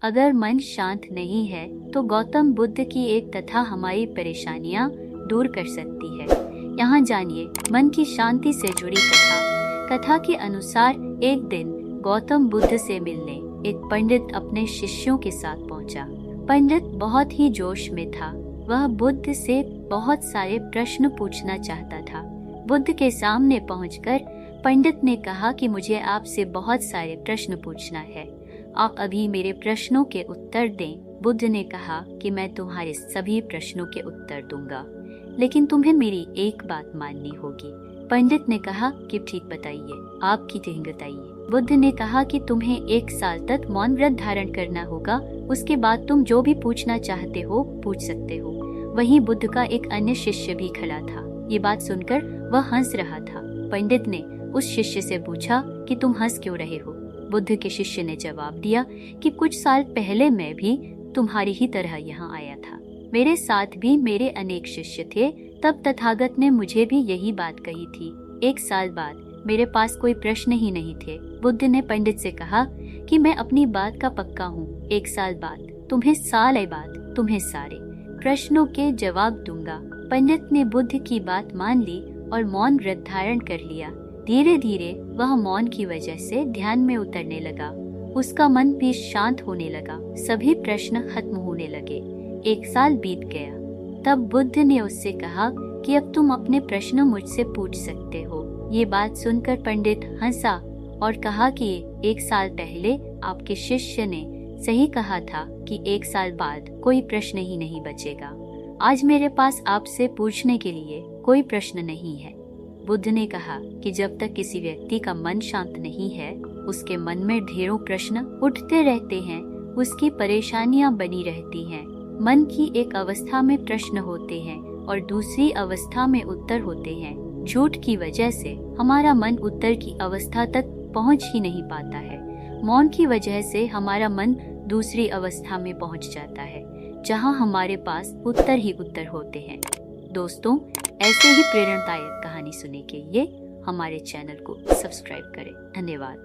अगर मन शांत नहीं है तो गौतम बुद्ध की एक कथा हमारी परेशानियां दूर कर सकती है। यहाँ जानिए मन की शांति से जुड़ी कथा। कथा के अनुसार एक दिन गौतम बुद्ध से मिलने एक पंडित अपने शिष्यों के साथ पहुंचा। पंडित बहुत ही जोश में था। वह बुद्ध से बहुत सारे प्रश्न पूछना चाहता था। बुद्ध के सामने पहुंचकर पंडित ने कहा कि मुझे आपसे बहुत सारे प्रश्न पूछना है, आप अभी मेरे प्रश्नों के उत्तर दें। बुद्ध ने कहा कि मैं तुम्हारे सभी प्रश्नों के उत्तर दूंगा, लेकिन तुम्हें मेरी एक बात माननी होगी। पंडित ने कहा कि ठीक बताइए, आपकी टिंग बताइए। बुद्ध ने कहा कि तुम्हें 1 साल तक मौन व्रत धारण करना होगा, उसके बाद तुम जो भी पूछना चाहते हो पूछ सकते हो। वहीं बुद्ध का एक अन्य शिष्य भी खड़ा था। ये बात सुनकर वह हंस रहा था। पंडित ने उस शिष्य से पूछा कि तुम हंस क्यों रहे हो? बुद्ध के शिष्य ने जवाब दिया कि कुछ साल पहले मैं भी तुम्हारी ही तरह यहाँ आया था। मेरे साथ भी मेरे अनेक शिष्य थे। तब तथागत ने मुझे भी यही बात कही थी। 1 साल बाद मेरे पास कोई प्रश्न ही नहीं थे। बुद्ध ने पंडित से कहा कि मैं अपनी बात का पक्का हूँ। 1 साल बाद तुम्हें साल बाद तुम्हें सारे प्रश्नों के जवाब दूंगा। पंडित ने बुद्ध की बात मान ली और मौन व्रत धारण कर लिया। धीरे धीरे वह मौन की वजह से ध्यान में उतरने लगा। उसका मन भी शांत होने लगा। सभी प्रश्न खत्म होने लगे। 1 साल बीत गया। तब बुद्ध ने उससे कहा कि अब तुम अपने प्रश्न मुझसे पूछ सकते हो। ये बात सुनकर पंडित हंसा और कहा कि 1 साल पहले आपके शिष्य ने सही कहा था कि 1 साल बाद कोई प्रश्न ही नहीं बचेगा। आज मेरे पास आपसे पूछने के लिए कोई प्रश्न नहीं है। बुद्ध ने कहा कि जब तक किसी व्यक्ति का मन शांत नहीं है, उसके मन में ढेरों प्रश्न उठते रहते हैं, उसकी परेशानियां बनी रहती हैं। मन की एक अवस्था में प्रश्न होते हैं और दूसरी अवस्था में उत्तर होते हैं। झूठ की वजह से हमारा मन उत्तर की अवस्था तक पहुंच ही नहीं पाता है। मौन की वजह से हमारा मन दूसरी अवस्था में पहुंच जाता है, जहां हमारे पास उत्तर ही उत्तर होते हैं। दोस्तों, ऐसे ही प्रेरणादायक कहानी सुनने के लिए हमारे चैनल को सब्सक्राइब करें। धन्यवाद।